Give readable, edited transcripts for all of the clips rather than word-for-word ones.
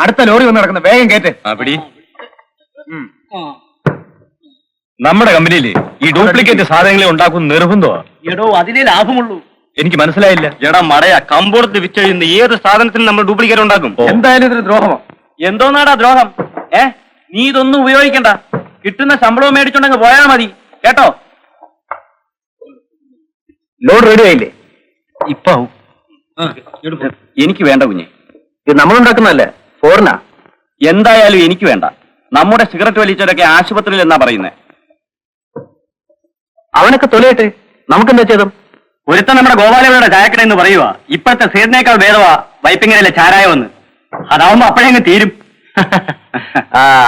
അടുത്ത ലോറി വന്ന് കിടക്കുന്ന വേഗം കേറ്റ്. നമ്മുടെ കമ്പനിയിൽ ഈ ഡ്യൂപ്ലിക്കേറ്റ് സാധനങ്ങളെ ഉണ്ടാക്കുന്ന നിർബന്ധമാണ്. എടോ അതിലേ ലാഭമുള്ളൂ. എനിക്ക് മനസ്സിലായില്ല. എടാ മടയാ, കമ്പോളത്തിൽ വിറ്റഴിയുന്ന ഏത് സാധനത്തിനും നമ്മൾ ഡ്യൂപ്ലിക്കേറ്റ് ഉണ്ടാക്കും. എന്തായാലും ഇതൊരു ദ്രോഹമോ? എന്തോന്നാടാ ദ്രോഹം? നീ ഇതൊന്നും ഉപയോഗിക്കണ്ട. കിട്ടുന്ന ശമ്പളവും മേടിച്ചുണ്ടെങ്കിൽ പോയാ മതി കേട്ടോ. ലോഡ് റെഡി ആയില്ലേ? ഇപ്പൊ എനിക്ക് വേണ്ട കുഞ്ഞെ. ഇത് നമ്മളുണ്ടാക്കുന്നതല്ലേ, ഫോറിനാ. എന്തായാലും എനിക്ക് വേണ്ട. നമ്മുടെ സിഗരറ്റ് വലിച്ചവരൊക്കെ ആശുപത്രിയിൽ എന്നാ പറയുന്നത്. അവനൊക്കെ തൊലയട്ടെ, നമുക്കെന്താ ചെയ്തും. ഒരുത്തൻ നമ്മുടെ ഗോപാലയുടെ ചായക്കട എന്ന് പറയുക ഇപ്പോഴത്തെ സേതിനേക്കാൾ ഭേദമാ വൈപ്പിങ്ങനല്ലേ ചാരായമെന്ന്. അതാവുമ്പോ അപ്പോഴെങ്ങ് തീരും.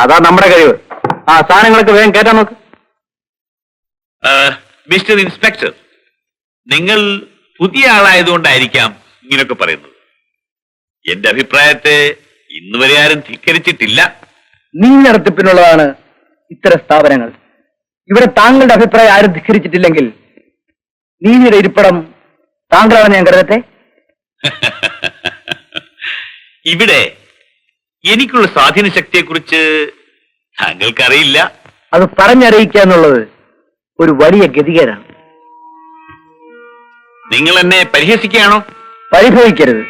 അതാ നമ്മുടെ കഴിവ്. സാധനങ്ങളൊക്കെ വേഗം കേട്ടാ നോക്ക്. മിസ്റ്റർ ഇൻസ്പെക്ടർ, നിങ്ങൾ പുതിയ ആളായതുകൊണ്ടായിരിക്കാം ഇങ്ങനെയൊക്കെ പറയുന്നത്. എന്റെ അഭിപ്രായത്തെ ഇന്നുവരെ ആരും ധിക്കരിച്ചിട്ടില്ല. നീങ്ങടത്തിപ്പിനുള്ളതാണ് ഇത്തരം സ്ഥാപനങ്ങൾ. ഇവിടെ താങ്കളുടെ അഭിപ്രായം ആരും ധിക്കരിച്ചിട്ടില്ലെങ്കിൽ നീതിയുടെ ഇരിപ്പിടം താങ്കളാണ് ഞാൻ കരുതട്ടെ. ഇവിടെ എനിക്കുള്ള സ്വാധീന ശക്തിയെക്കുറിച്ച് താങ്കൾക്കറിയില്ല. അത് പറഞ്ഞറിയിക്കുക എന്നുള്ളത് ഒരു വലിയ ഗതികേടാണ്. നിങ്ങൾ എന്നെ പരിഹസിക്കുകയാണോ? പരിഭവിക്കരുത്,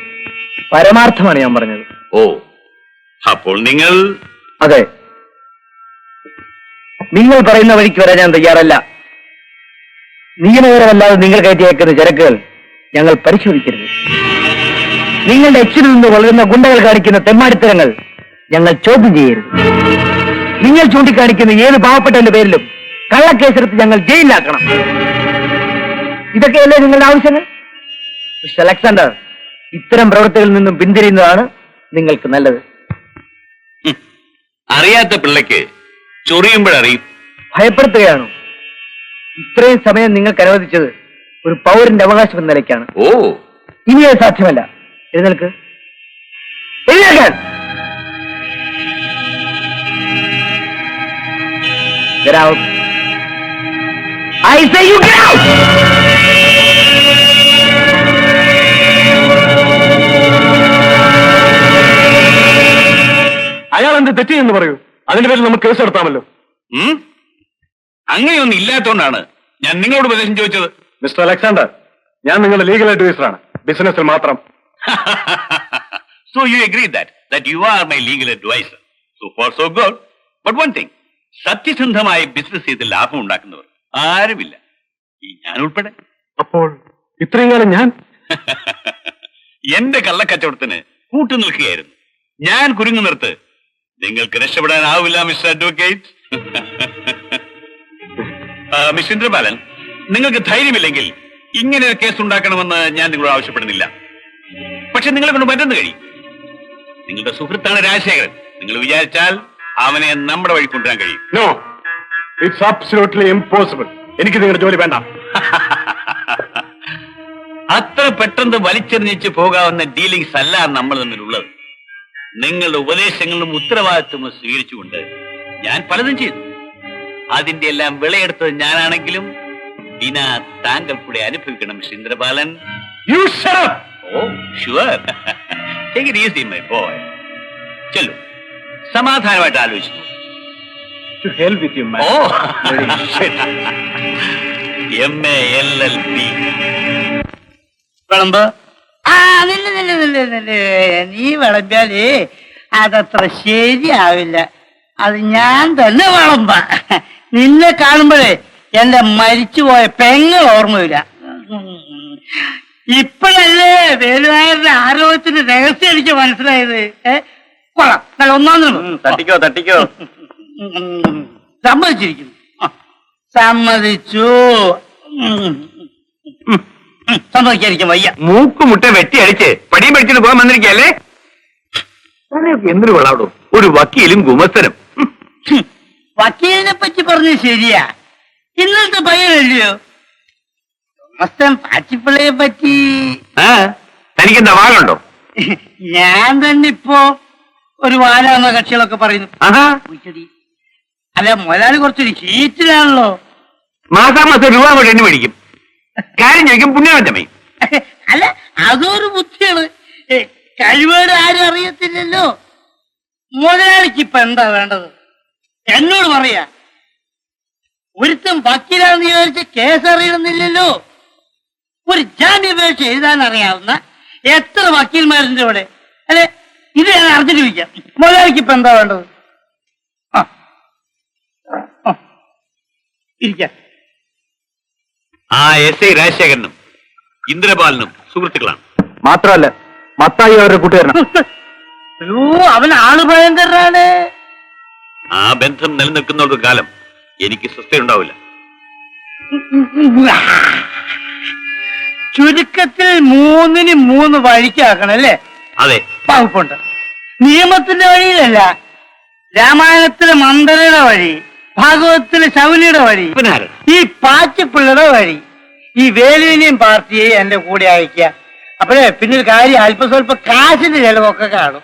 പരമാർത്ഥമാണ് ഞാൻ പറഞ്ഞത്. ഓ, അപ്പോൾ നിങ്ങൾ... അതെ, നിങ്ങൾ പറയുന്ന വഴിക്ക് വരാൻ ഞാൻ തയ്യാറല്ല. നിയമപരമല്ലാതെ നിങ്ങൾ കയറ്റിയേക്കുന്ന ചരക്കുകൾ ഞങ്ങൾ പരിശോധിക്കരുത്. നിങ്ങളുടെ എച്ചിൽ നിന്ന് വളരുന്ന ഗുണ്ടകൾ കാണിക്കുന്ന തെമ്മാടിത്തരങ്ങൾ ഞങ്ങൾ ചോദ്യം ചെയ്യരുത്. നിങ്ങൾ ചൂണ്ടിക്കാണിക്കുന്ന ഏത് പാവപ്പെട്ടവന്റെ പേരിലും കള്ളക്കേസെടുത്ത് ഞങ്ങൾ ജയിലിലാക്കണം. ഇതൊക്കെയല്ലേ നിങ്ങളുടെ ആവശ്യങ്ങൾ? മിസ്റ്റർ അലക്സാണ്ടർ, ഇത്തരം പ്രവൃത്തികളിൽ നിന്നും പിന്തിരിയുന്നതാണ് നിങ്ങൾക്ക് നല്ലത്. അറിയാത്ത പിള്ളയ്ക്ക് ചൊറിയുമ്പോഴറിയും. ഭയപ്പെടുത്തുകയാണോ? ഇത്രയും സമയം നിങ്ങൾക്ക് അനുവദിച്ചത് ഒരു പൗരന്റെ അവകാശം എന്ന നിലയ്ക്കാണ്. ഓ, ഇനി അത് സാധ്യമല്ല. എഴുന്നേൽക്ക്, എഴുന്നേൽക്കാൻ. Get out. I say you get out. അയാൾ എന്ത് തെറ്റിയെന്ന് പറയൂ, അതിന്റെ പേരിൽ നമുക്ക് കേസ് എടുത്താമല്ലോ. അങ്ങനെയൊന്നും ഇല്ലാത്തതുകൊണ്ടാണ് ഞാൻ നിങ്ങളോട് ഉപദേശം ചോദിച്ചത്. മിസ്റ്റർ അലക്സാണ്ടർ, ഞാൻ നിങ്ങളുടെ ലീഗൽ അഡ്വൈസറാണ്, ബിസിനസ്സിൽ മാത്രം. So you agree that you are my legal advisor. So far so good. But one thing, സത്യസന്ധമായി ബിസിനസ് ചെയ്ത് ലാഭം ഉണ്ടാക്കുന്നവർ ആരുമില്ല, ഈ ഞാൻ ഉൾപ്പെടെ. അപ്പോൾ ഇത്രയും കാലം ഞാൻ എന്റെ കള്ളക്കച്ചവടത്തിന് കൂട്ടു നിൽക്കുകയായിരുന്നു. ഞാൻ കുരുങ്ങുന്നിടത്ത് നിങ്ങൾക്ക് രക്ഷപ്പെടാനാവില്ല മിസ്റ്റർ അഡ്വക്കേറ്റ്. മിസ്റ്റർ ഇന്ദ്രപാലൻ, നിങ്ങൾക്ക് ധൈര്യമില്ലെങ്കിൽ ഇങ്ങനെ ഒരു കേസ് ഉണ്ടാക്കണമെന്ന് ഞാൻ നിങ്ങളോട് ആവശ്യപ്പെടുന്നില്ല. പക്ഷെ നിങ്ങളെ കൊണ്ട് മറ്റൊന്ന് കഴിയും. നിങ്ങളുടെ സുഹൃത്താണ് രാജശേഖരൻ. നിങ്ങൾ വിചാരിച്ചാൽ അവനെ നമ്മുടെ വഴി കൊണ്ടുവരാൻ കഴിയും. No, it's absolutely impossible. എനിക്ക് നിങ്ങളുടെ ജോലി വേണ്ട. അത്ര പെട്ടെന്ന് വലിച്ചെറിഞ്ഞിച്ച് പോകാവുന്ന ഡീലിംഗ്സ് അല്ല നമ്മൾ തമ്മിലുള്ളത്. നിങ്ങളുടെ ഉപദേശങ്ങളും ഉത്തരവാദിത്വവും സ്വീകരിച്ചുകൊണ്ട് ഞാൻ പലതും ചെയ്തു. അതിന്റെ എല്ലാം വിളയെടുത്തത് ഞാനാണെങ്കിലും ദിന താങ്കൾ കൂടെ അനുഭവിക്കണം mister Indrapalan. You shut up. Oh sure. Take it easy, my boy. ചെല്ലു, സമാധാനമായിട്ട് ആലോചിച്ചു. To hell with you, man. Oh MA LLB വിളമ്പ്. നീ വിളമ്പിയാലേ അതത്ര ശരിയാവില്ല. അത് ഞാൻ തന്നെ വിളമ്പ. നിന്നെ കാണുമ്പോഴേ എന്റെ മരിച്ചുപോയ പെങ്ങൾ ഓർമ്മ വരിക. ഇപ്പോഴല്ലേ വേലുനായരുടെ ആരോഗ്യത്തിന്റെ രഹസ്യം എനിക്ക് മനസ്സിലായത്. കൊള്ളാം, നല്ല ഒന്നാം തട്ടിക്കോ സമ്മതിച്ചിരിക്കുന്നു. സമ്മതിച്ചു. സമ്മതിക്കാതിരിക്കാൻ വയ്യ. മൂക്കുമുട്ട വെട്ടി അടിച്ച് പടിയും പഠിച്ചിട്ട് പോകാൻ വന്നിരിക്കല്ലേ? എന്തൊരു കൊള്ളാടോ, ഒരു വക്കീലും ഗുമസ്തനും. വക്കീലിനെ പറ്റി പറഞ്ഞത് ശരിയാ. ഇന്നത്തെ പയ്യനല്ലയോ മസ്തൻ പാച്ചിപ്പിള്ളയെ പറ്റി? തനിക്കെന്താ വാലുണ്ടോ? ഞാൻ തന്നെ ഇപ്പോ ഒരു വാലാന്ന കക്ഷികളൊക്കെ പറയുന്നു. അല്ല, മുതലാളി കുറച്ചൊരു ഹീറ്റിലാണല്ലോ. മാസാമാസം രൂപ കൊണ്ട് എണ്ണി മേടിക്കും, കാര്യം ചോദിക്കും, പുണ്യവഞ്ചമയും. അല്ല, അതൊരു ബുദ്ധിയാണ്. കഴിവേട് ആരും അറിയത്തില്ലല്ലോ. മുതലാളിക്ക് ഇപ്പൊ എന്താ വേണ്ടത്? എന്നോട് പറയാ. ഒരുത്തും വക്കീലാണെന്ന് വിചാരിച്ച് കേസ് അറിയണമെന്നില്ലല്ലോ. ഒരു ജാമ്യാപേക്ഷ എഴുതാൻ അറിയാവുന്ന എത്ര വക്കീൽമാരുണ്ട് ഇവിടെ? അല്ലെ, ഇത് ഞാൻ അറിഞ്ഞിട്ട് ചോദിക്കാം. മുതലാളിക്ക് ഇപ്പൊ എന്താ വേണ്ടത്? ഇരിക്കാം. ആ എസ് ഐ രാജശേഖരനും ഇന്ദ്രപാലനും സുഹൃത്തുക്കളാണ്. മാത്രമല്ല മത്തായി അവരുടെ കൂട്ടുകാരനാണ്. അയ്യോ, അവൻ ആള് ഭയങ്കരനാണ്. ആ ബന്ധം നിലനിൽക്കുന്നിടത്തോളം കാലം എനിക്ക് സ്വസ്ഥയുണ്ടാവില്ല. ചുരുക്കത്തിൽ 3-ന് 3 വഴിക്കാക്കണല്ലേ? അതെ, വകുപ്പുണ്ട്. നിയമത്തിന്റെ വഴിയിലല്ല, രാമായണത്തിലെ മന്ദരയുടെ വഴി, ഭാഗവതത്തിലെ ശൗലിയുടെ വഴി, ഈ പാച്ചിപ്പിള്ളയുടെ വഴി. ഈ വേലുവിനെയും പാർട്ടിയെ എന്റെ കൂടെ അയക്കുക. അപ്പോഴേ പിന്നെ ഒരു കാര്യം, അല്പസ്വല്പ കാശിന്റെ ചെലവൊക്കെ കാണും.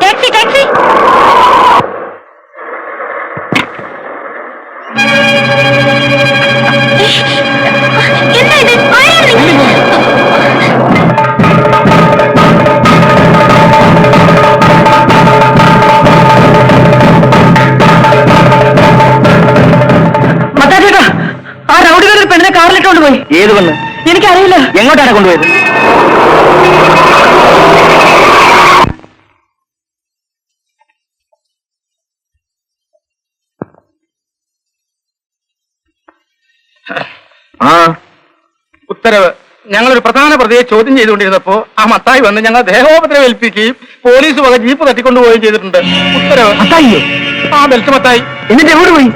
Taxi taxi. എന്താ ഇത്? ആരാണ് നിങ്ങൾ? മത്താച്ചേട്ടാ, ആ റൗഡികളൊരു പെണ്ണിനെ കാറിലിട്ടുകൊണ്ട് പോയി. ഏത് പെണ്ണ്? എനിക്കറിയില്ല. എങ്ങോട്ടാണ് കൊണ്ടുപോയത്? ഉത്തരവ്. ഞങ്ങളൊരു പ്രധാന പ്രതിയെ ചോദ്യം ചെയ്തുകൊണ്ടിരുന്നപ്പോ ആ മത്തായി വന്ന് ഞങ്ങൾ ദേഹോപദ്രവം ഏൽപ്പിക്കുകയും പോലീസ് വക ജീപ്പ് തട്ടിക്കൊണ്ടുപോവുകയും ചെയ്തിട്ടുണ്ട്. ഉത്തരവ്. മത്തായിയോ? ആ ബെൽറ്റ് മത്തായി. എന്നിട്ട് എവിടെ പോയി?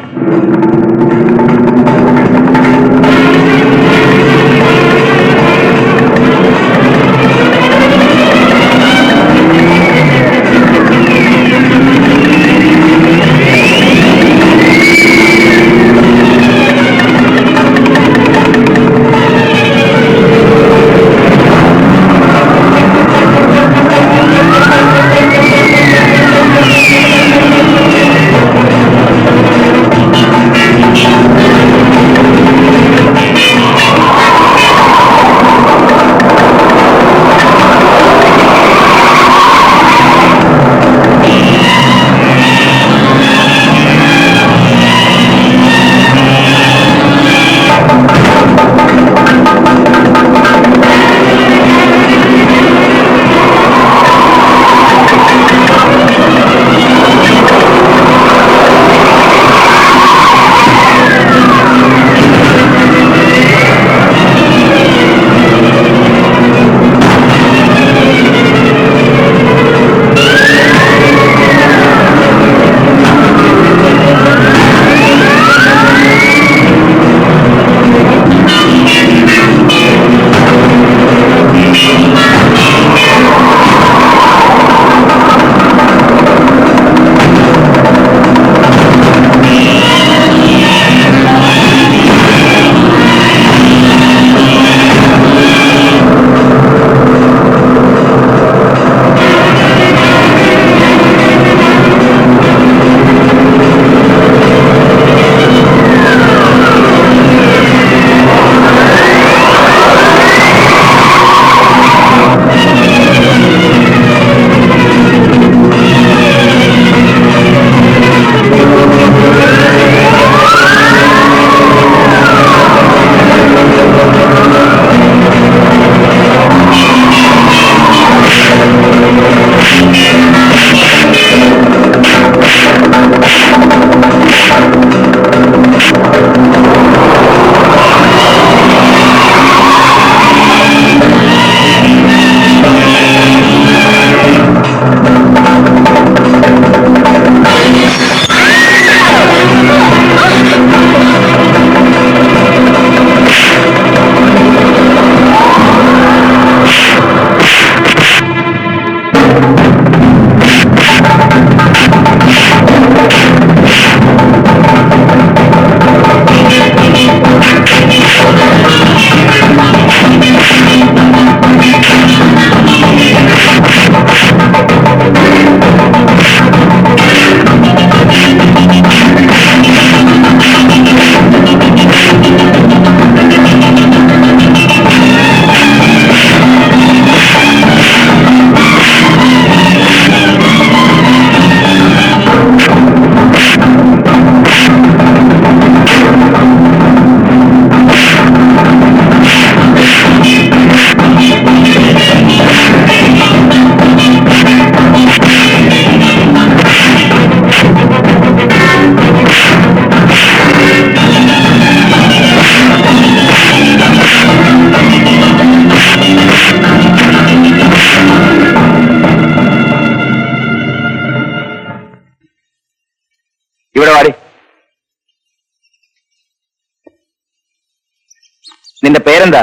നിന്റെ പേരെന്താ?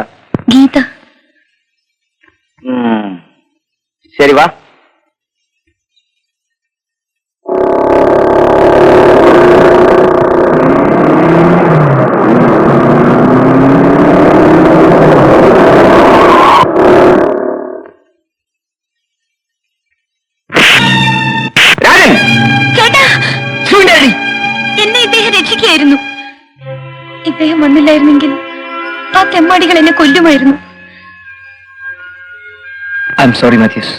ഗീത. ശരി, വാ. ചേട്ടാ, എന്നെ ഇദ്ദേഹം രക്ഷിക്കുകയായിരുന്നു. ഇദ്ദേഹം വന്നില്ലായിരുന്നെങ്കിൽ ആ തെമ്മാടികൾ എന്നെ കൊല്ലുമായിരുന്നു. I am sorry Mathews.